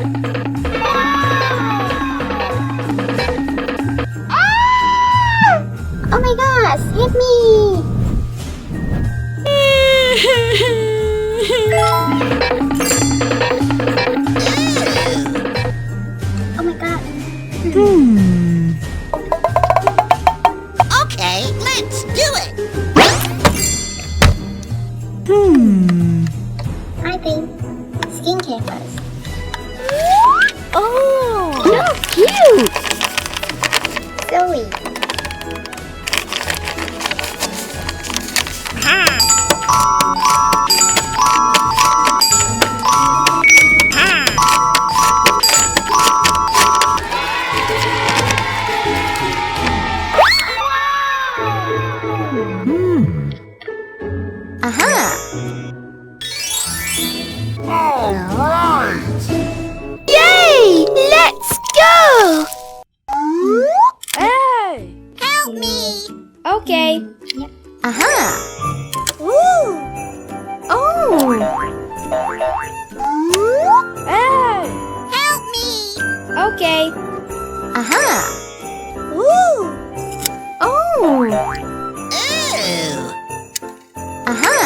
Oh my gosh, help me! Oh my god. Okay, let's do it. I think skincare first. Oh, so cute! Zoey. Aha! Yay! Let's go! Hey! Help me! Okay. Aha! Woo! Oh! Hey! Help me! Okay. Aha! Woo! Oh! Ooh! Aha!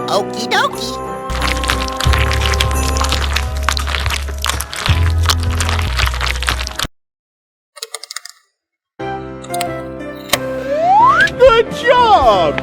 Okie dokie. Good job!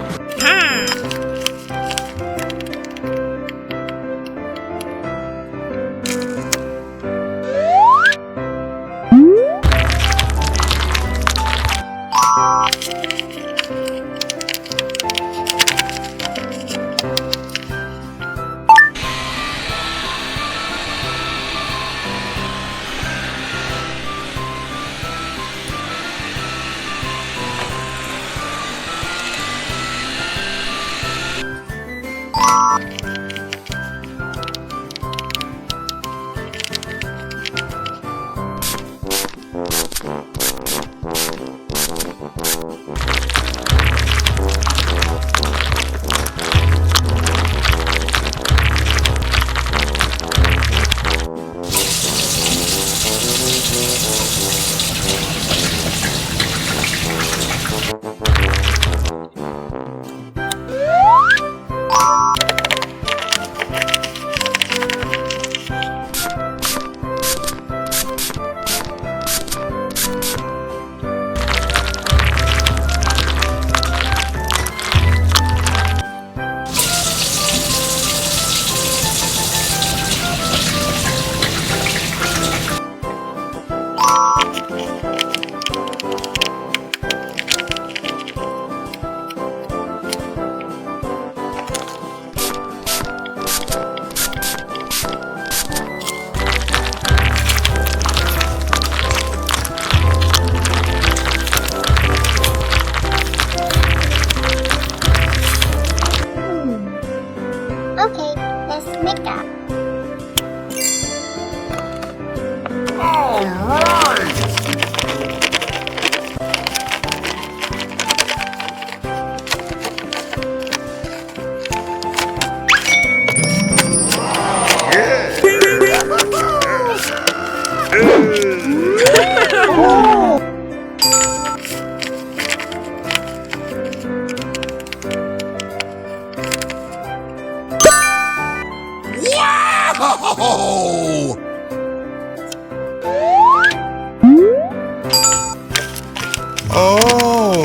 Oh.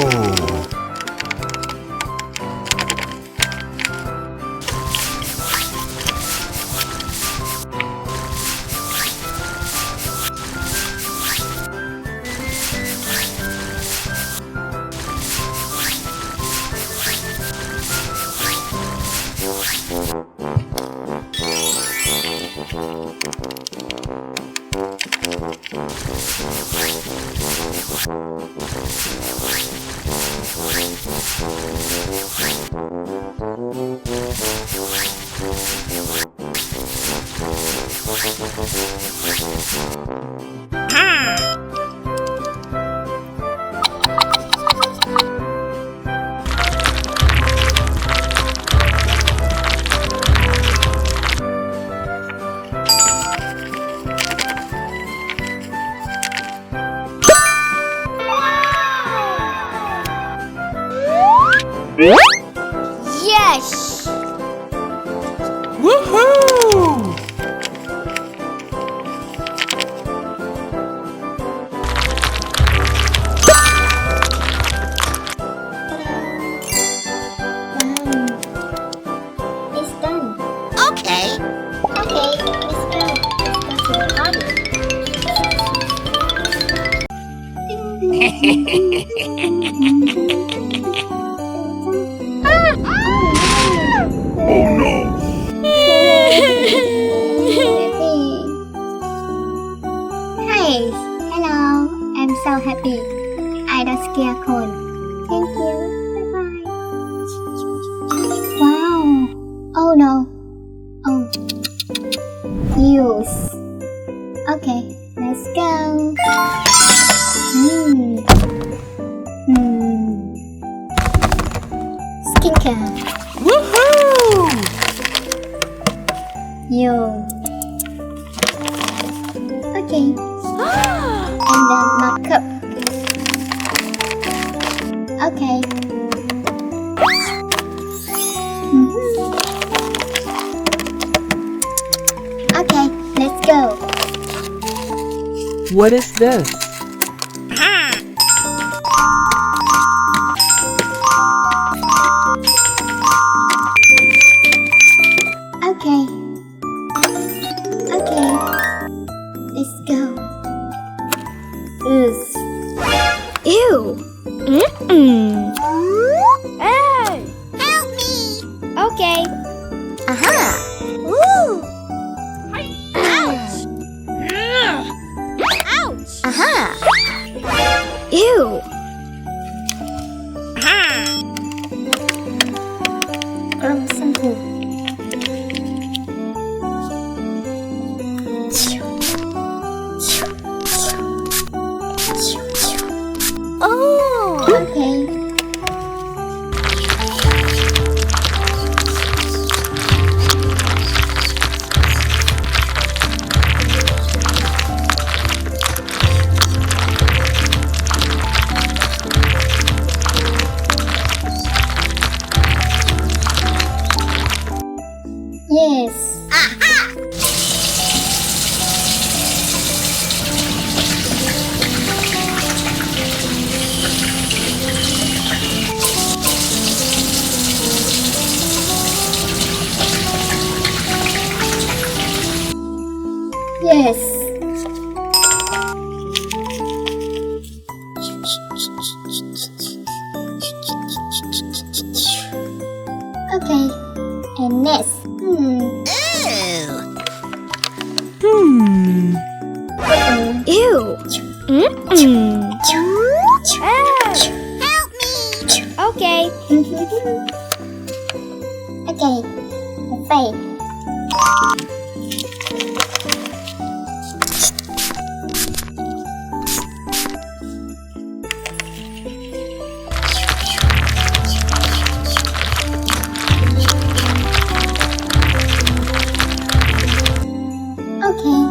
Yes! Woohoo! It's done. Okay. Okay, let's go. Let's go to the party. Oh no. Hi, hello. I'm so happy. I don't scare cold. Thank you. Bye bye. Wow. Oh no. Oh. Use. Okay, let's go. Skincare. Woohoo! You. Okay. And then makeup. Okay. Okay, let's go. What is this? Okay. Okay. Let's go. Oof. Ew! Mm-mm. Hey! Help me. Okay. Aha. Woo! Ouch. Ouch. Aha. Ew! Shampoo. Oh! Okay. Yes. Aha. Yes. Okay. And next. Ew. Ew! Mm-mm. Hey! Help me. Okay. Okay. The face. Okay.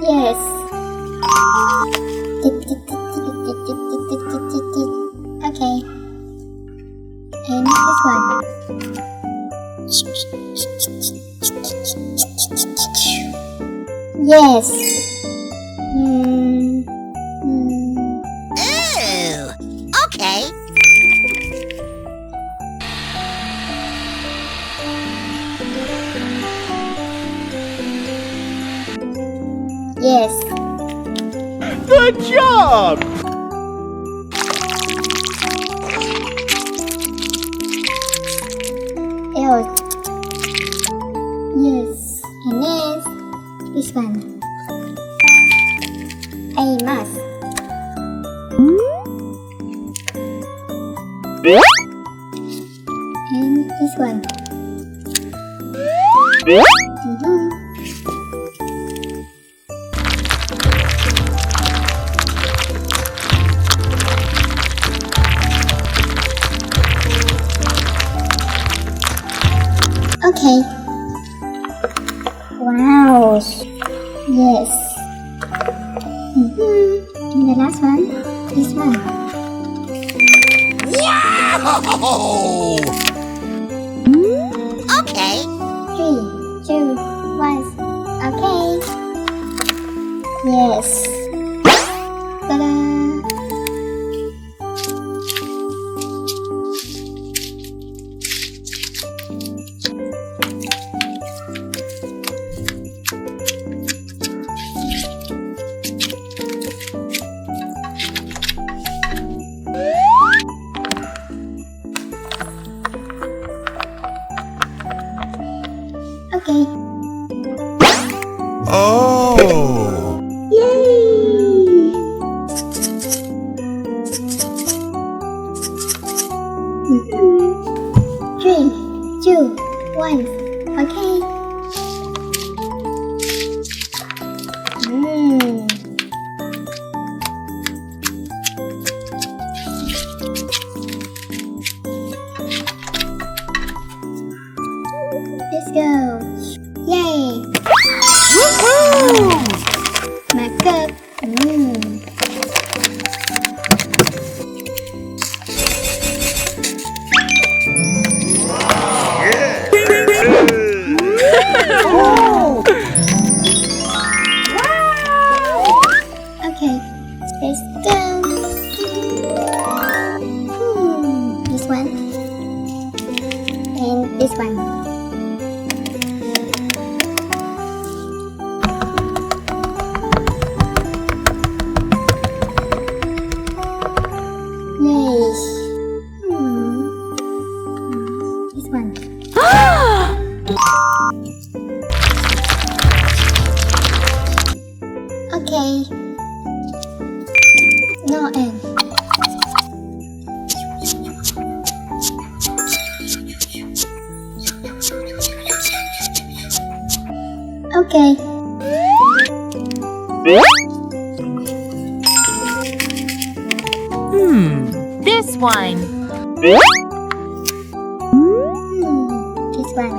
Yes. Yes. Ooh. Okay. Yes. Good job! L. Yes. And next, this one. A must. And this one. Okay. Wow. Yes. And the last one, this one. Wow! Okay. 3, 2, 1. Okay. Yes. Ta-da! Okay. Oh! Yay! 3, 2, 1. Okay. Let's go. Yay! Woohoo! Makeover. Okay, let's go. This one and this one. Yes. This one. Okay. No end. Okay. This one. This one.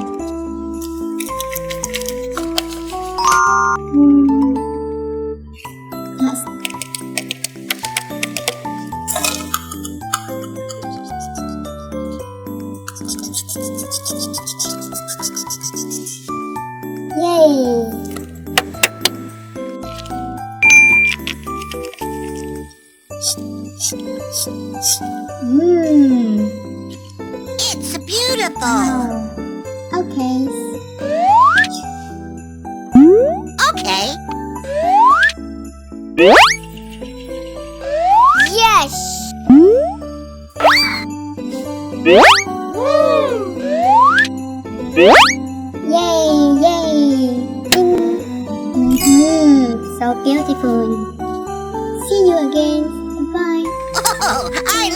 That's Yay! It's beautiful. Wow. Okay. Okay. Yes! Yay! Yay! So beautiful. See you again. Bye. Oh, I